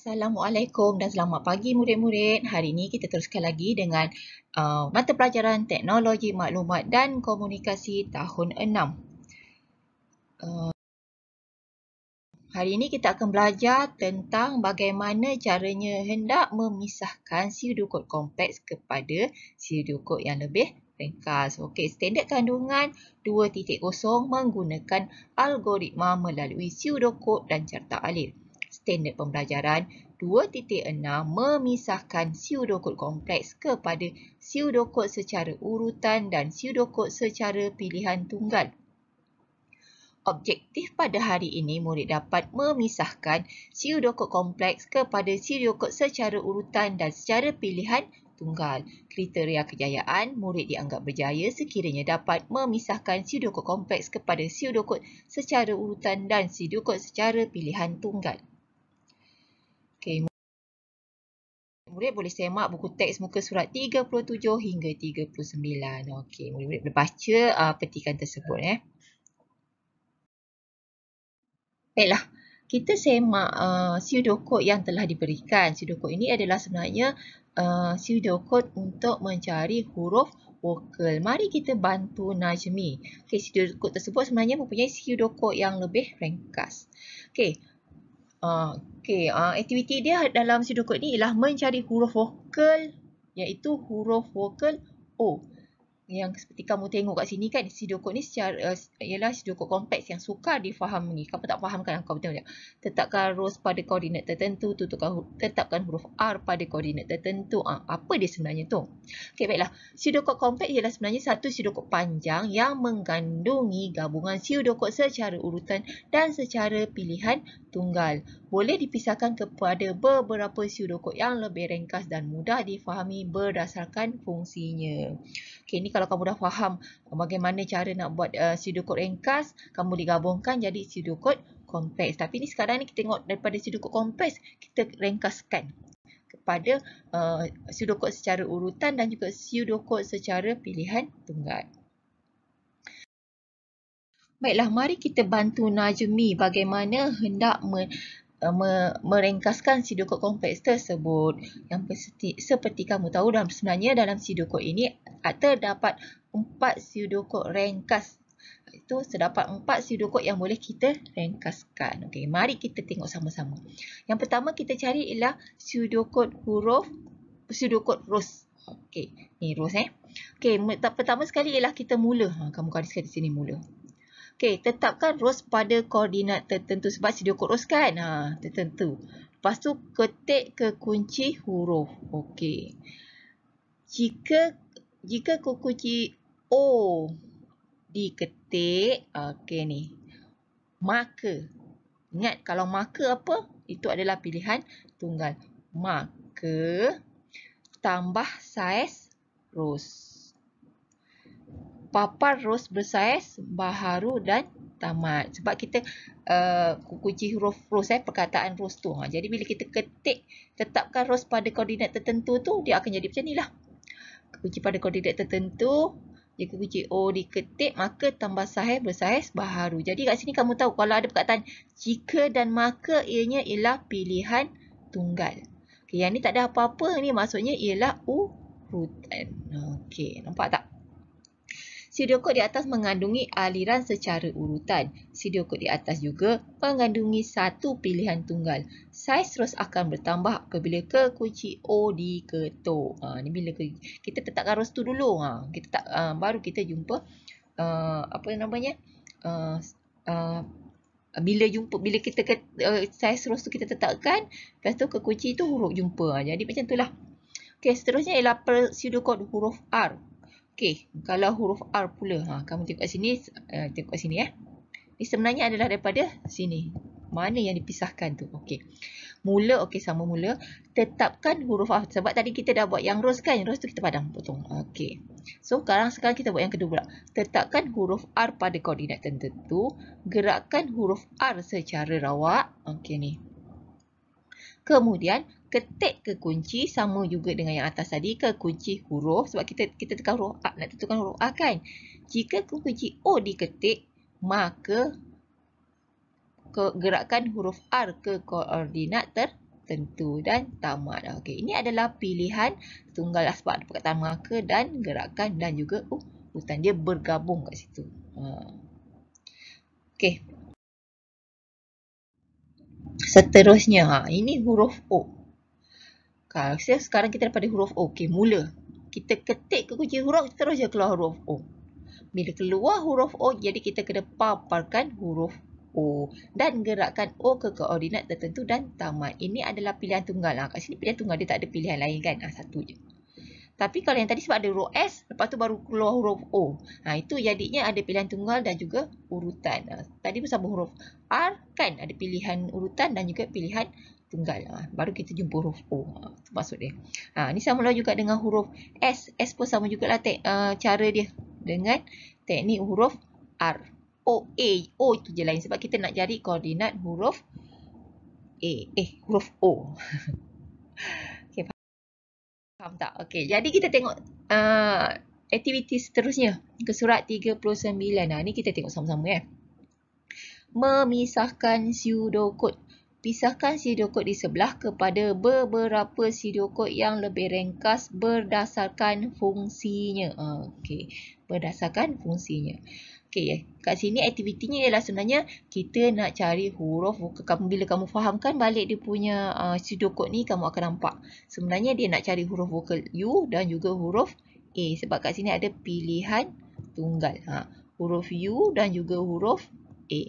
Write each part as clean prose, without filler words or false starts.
Assalamualaikum dan selamat pagi murid-murid. Hari ini kita teruskan lagi dengan mata pelajaran Teknologi Maklumat dan Komunikasi tahun 6. Hari ini kita akan belajar tentang bagaimana caranya hendak memisahkan pseudokod kompleks kepada pseudokod yang lebih ringkas. Okey, standard kandungan 2.0 menggunakan algoritma melalui pseudokod dan carta alif. Standard pembelajaran 2.6 memisahkan pseudokod kompleks kepada pseudokod secara urutan dan pseudokod secara pilihan tunggal. Objektif pada hari ini, murid dapat memisahkan pseudokod kompleks kepada pseudokod secara urutan dan secara pilihan tunggal. Kriteria kejayaan, murid dianggap berjaya sekiranya dapat memisahkan pseudokod kompleks kepada pseudokod secara urutan dan pseudokod secara pilihan tunggal. Okey, murid boleh semak buku teks muka surat 37 hingga 39. Okey, murid-murid boleh baca petikan tersebut. Baiklah, kita semak pseudokod yang telah diberikan. Pseudokod ini adalah sebenarnya pseudokod untuk mencari huruf vokal. Mari kita bantu Najmi. Okey, pseudokod tersebut sebenarnya mempunyai pseudokod yang lebih ringkas. Okey. Aktiviti dia dalam pseudokod ini ialah mencari huruf vokal, iaitu huruf vokal O. Yang seperti kamu tengok kat sini kan, pseudokod ni ialah pseudokod kompleks yang sukar difahami. Kamu tak fahamkan, kamu tengok. Tetapkan rows pada koordinat tertentu, tetapkan huruf R pada koordinat tertentu. Apa dia sebenarnya tu? Okey, baiklah. Pseudokod kompleks ialah sebenarnya satu pseudokod panjang yang mengandungi gabungan pseudokod secara urutan dan secara pilihan tunggal. Boleh dipisahkan kepada beberapa pseudokod yang lebih ringkas dan mudah difahami berdasarkan fungsinya. Okey, ni kalau kamu dah faham bagaimana cara nak buat pseudokod ringkas, kamu digabungkan jadi pseudokod kompleks. Tapi ni sekarang ni kita tengok daripada pseudokod kompleks, kita ringkaskan kepada pseudokod secara urutan dan juga pseudokod secara pilihan tunggal. Baiklah, mari kita bantu Najmi bagaimana hendak meringkaskan pseudokod kompleks tersebut. Yang seperti kamu tahu, sebenarnya dalam pseudokod ini terdapat 4 pseudokod ringkas. Itu terdapat 4 pseudokod yang boleh kita ringkaskan. Okey, mari kita tengok sama-sama. Yang pertama kita cari ialah pseudokod rows. Okey, ni rows Okey, pertama sekali ialah kita mula. Kamu gariskan di sini mula. Okey, tetapkan rows pada koordinat tertentu sebab pseudokod rows kan? Tertentu. Lepas tu ketik kekunci huruf. Okey. Jika kekunci O diketik, okey ni. Maka. Ingat kalau maka apa? Itu adalah pilihan tunggal. Maka tambah saiz rows. Papan rows bersaiz baharu dan tamat. Sebab kita kunci huruf rows, perkataan rows tu. Jadi bila kita ketik, tetapkan rows pada koordinat tertentu tu, dia akan jadi macam ni lah. Kunci pada koordinat tertentu, jika kunci O diketik, maka tambah saiz bersaiz baharu. Jadi kat sini kamu tahu kalau ada perkataan jika dan maka, ianya ialah pilihan tunggal. Okay, yang ni tak ada apa-apa, ni maksudnya ialah urutan. Okey, nampak tak? Pseudokod di atas mengandungi aliran secara urutan. Pseudokod di atas juga mengandungi satu pilihan tunggal. Saiz rows akan bertambah apabila kekunci O diketuk. Ni bila kita tetapkan rows tu dulu. Baru kita jumpa bila kita saiz rows tu kita tetapkan, lepas tu kekunci tu huruf jumpa. Jadi macam itulah. Okey, seterusnya ialah pseudokod huruf R. Okey, kalau huruf R pula, kamu tengok kat sini, Ini sebenarnya adalah daripada sini. Mana yang dipisahkan tu? Okey. Mula, okey, sama mula. Tetapkan huruf R. Sebab tadi kita dah buat yang rows kan? Rows tu kita padam, potong. Okey. So, sekarang kita buat yang kedua pula. Tetapkan huruf R pada koordinat tertentu. Gerakkan huruf R secara rawak. Okey, ni. Kemudian, ketik kekunci sama juga dengan yang atas tadi, kekunci huruf. Sebab kita tekan huruf A, nak tentukan huruf A kan. Jika kekunci O diketik, maka gerakkan huruf R ke koordinat tertentu dan tamat. Okey, ini adalah pilihan tunggal sebab ada perkataan marker dan gerakan dan juga urutan. Dia bergabung kat situ. Okey. Seterusnya, ini huruf O. Sekarang kita daripada huruf O. Okey, mula. Kita ketik ke kunci huruf, terus je keluar huruf O. Bila keluar huruf O, jadi kita kena paparkan huruf O dan gerakkan O ke koordinat tertentu dan tamat. Ini adalah pilihan tunggal. Kat sini pilihan tunggal, dia tak ada pilihan lain kan. Satu je. Tapi kalau yang tadi sebab ada huruf S, lepas tu baru keluar huruf O. Itu jadinya ada pilihan tunggal dan juga urutan. Tadi bersama huruf R kan ada pilihan urutan dan juga pilihan tunggal. Baru kita jumpa huruf O. Itu maksud dia. Ni sama juga dengan huruf S. S pun sama jugalah cara dia dengan teknik huruf R. O, A. O itu je lain sebab kita nak cari koordinat huruf A. Huruf O. Okay, faham tak? Okay, jadi kita tengok aktiviti seterusnya. Ke surat 39. Ni kita tengok sama-sama ya. Memisahkan pseudocode. Pisahkan pseudocode di sebelah kepada beberapa pseudocode yang lebih ringkas berdasarkan fungsinya. Okey, berdasarkan fungsinya. Okey, kat sini aktivitinya ialah sebenarnya kita nak cari huruf. Bila kamu fahamkan balik dia punya pseudocode ni, kamu akan nampak. Sebenarnya dia nak cari huruf vokal U dan juga huruf A. Sebab kat sini ada pilihan tunggal. Huruf U dan juga huruf A.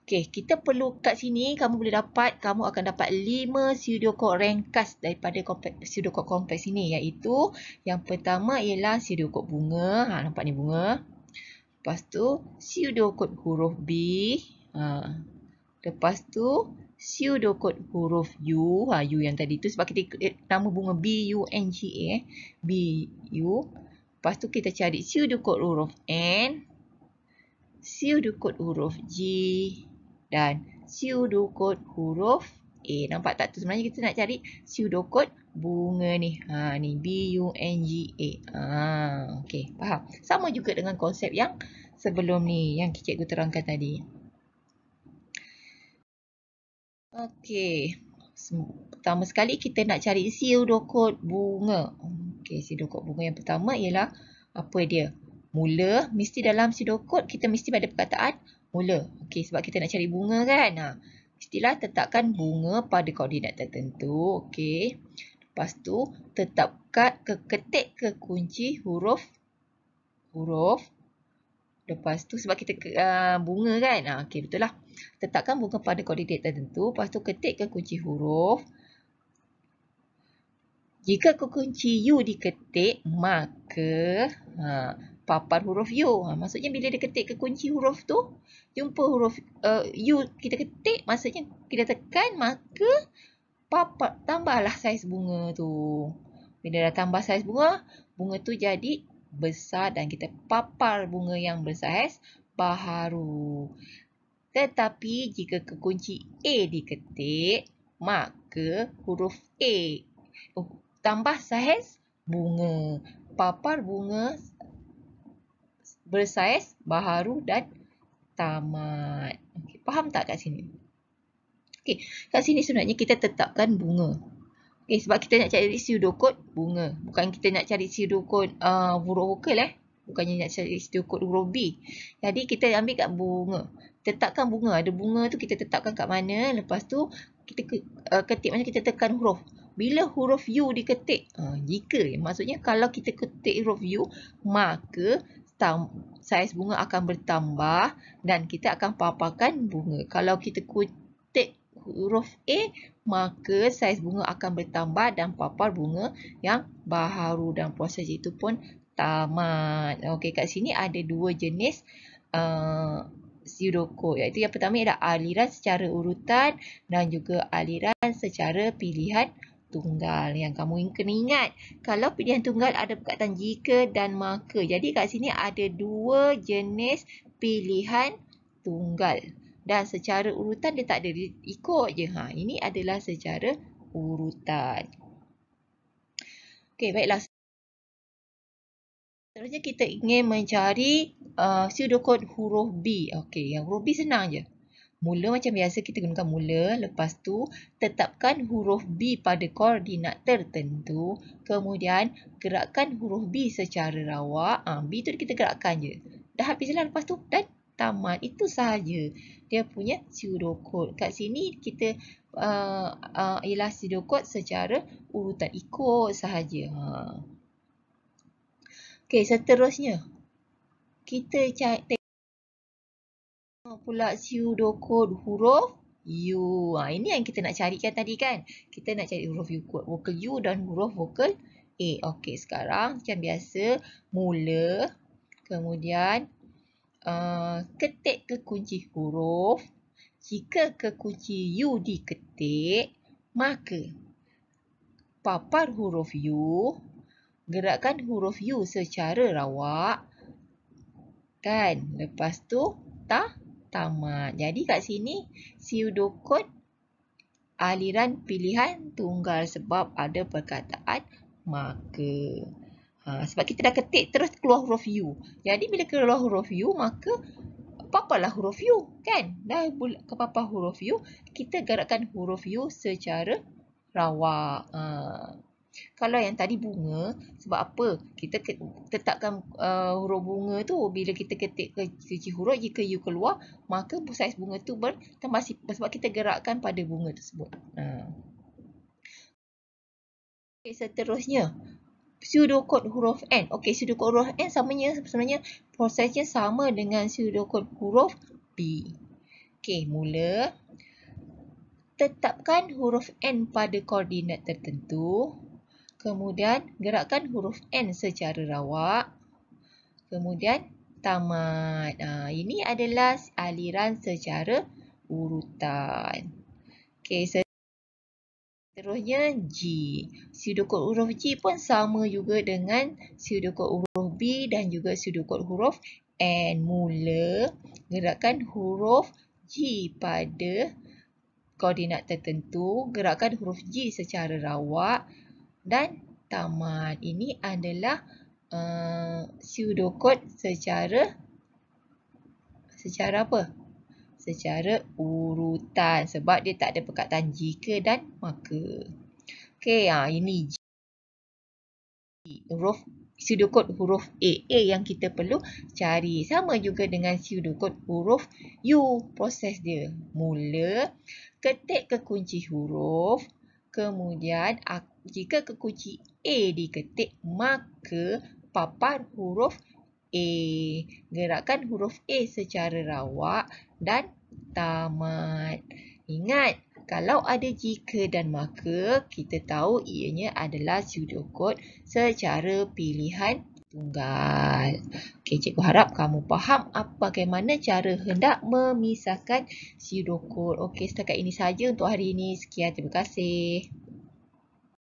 Okey, kita perlu kat sini kamu akan dapat 5 pseudocode ringkas daripada pseudocode kompleks ini, iaitu yang pertama ialah pseudocode bunga. Nampak ni bunga. Lepas tu pseudocode huruf B. Lepas tu pseudocode huruf U. U yang tadi tu sebab kita nama bunga B-U-N-G-A. B-U. Lepas tu kita cari pseudocode huruf N. Pseudocode huruf G. Dan pseudocode huruf A. Nampak tak tu? Sebenarnya kita nak cari pseudocode bunga ni. Ni B-U-N-G-A. Okey, faham? Sama juga dengan konsep yang sebelum ni yang cikgu terangkan tadi. Okey. Pertama sekali kita nak cari pseudocode bunga. Okey, pseudocode bunga yang pertama ialah apa dia? Mula. Mesti dalam pseudocode kita mesti ada perkataan mula. Okey, sebab kita nak cari bunga kan. Mestilah tetapkan bunga pada koordinat tertentu. Okey. Lepas tu ketik ke kunci huruf. Lepas tu sebab kita bunga kan. Okey, betul lah. Tetapkan bunga pada koordinat tertentu. Lepas tu ketik ke kunci huruf. Jika kunci U diketik, maka papar huruf U. Maksudnya bila dia ketik ke kunci huruf tu, jumpa huruf U kita ketik, maksudnya kita tekan, maka tambahlah saiz bunga tu. Bila dah tambah saiz bunga, bunga tu jadi besar dan kita papar bunga yang bersaiz baharu. Tetapi jika kunci A diketik, maka huruf A tambah saiz bunga. Papar bunga bersaiz baharu dan tamat. Okay, faham tak kat sini? Okey, kat sini sebenarnya kita tetapkan bunga. Okey, sebab kita nak cari pseudocode bunga. Bukan kita nak cari pseudocode huruf vokal Bukannya nak cari pseudocode huruf B. Jadi kita ambil kat bunga. Tetapkan bunga. Ada bunga tu kita tetapkan kat mana. Lepas tu kita ketik mana kita tekan huruf. Bila huruf U diketik, maksudnya kalau kita ketik huruf U, maka saiz bunga akan bertambah dan kita akan paparkan bunga. Kalau kita ketik huruf A, maka saiz bunga akan bertambah dan papar bunga yang baharu dan proses itu pun tamat. Okey, kat sini ada dua jenis pseudocode, iaitu yang pertama ialah aliran secara urutan dan juga aliran secara pilihan tunggal. Yang kamu kena ingat, kalau pilihan tunggal ada perkataan jika dan maka. Jadi kat sini ada dua jenis pilihan tunggal. Dan secara urutan dia tak ada, dia ikut je. Ini adalah secara urutan. Okey, baiklah. Seterusnya kita ingin mencari pseudocode huruf B. Okey, yang huruf B senang je. Mula macam biasa kita gunakan mula. Lepas tu tetapkan huruf B pada koordinat tertentu. Kemudian gerakkan huruf B secara rawak. B tu kita gerakkan je. Dah habislah lepas tu dan tamat. Itu sahaja dia punya pseudocode. Kat sini kita ialah pseudocode secara urutan ikut sahaja. Okey, seterusnya kita cari pula pseudocode huruf U. Ini yang kita nak carikan tadi kan. Kita nak cari huruf vokal U dan huruf vokal A. Okey, sekarang macam biasa mula. Kemudian ketik kekunci huruf. Jika kekunci U diketik, maka papar huruf U, gerakkan huruf U secara rawak kan. Lepas tu tamat. Jadi kat sini pseudocode aliran pilihan tunggal sebab ada perkataan maka. Sebab kita dah ketik terus keluar huruf U. Jadi bila keluar huruf U maka paparlah huruf U kan. Dah kepapar huruf U, kita gerakkan huruf U secara rawak. Kalau yang tadi bunga, sebab apa? Kita tetapkan huruf bunga tu bila kita ketik kunci huruf, jika U keluar, maka saiz bunga tu bertambah sebab kita gerakkan pada bunga tersebut. Okay, seterusnya pseudocode huruf N. Okey, pseudocode huruf N sebenarnya prosesnya sama dengan pseudocode huruf B. Okey, mula tetapkan huruf N pada koordinat tertentu. Kemudian gerakkan huruf N secara rawak. Kemudian tamat. Ini adalah aliran secara urutan. Okey, seterusnya G. Pseudocode huruf G pun sama juga dengan pseudocode huruf B dan juga pseudocode huruf N. Mula gerakkan huruf G pada koordinat tertentu, gerakkan huruf G secara rawak dan tamat. Ini adalah pseudocode secara apa? Secara urutan sebab dia tak ada perkataan jika dan maka. Okey, ini G. Pseudocode huruf A. Yang kita perlu cari. Sama juga dengan pseudocode huruf U. Proses dia. Mula, ketik kekunci huruf. Kemudian, jika kekunci A diketik, maka papar huruf A. Gerakkan huruf A secara rawak dan tamat. Ingat, kalau ada jika dan maka, kita tahu ianya adalah pseudocode secara pilihan tunggal. Okey, cikgu harap kamu faham bagaimana cara hendak memisahkan pseudocode. Okey, setakat ini saja untuk hari ini. Sekian, terima kasih.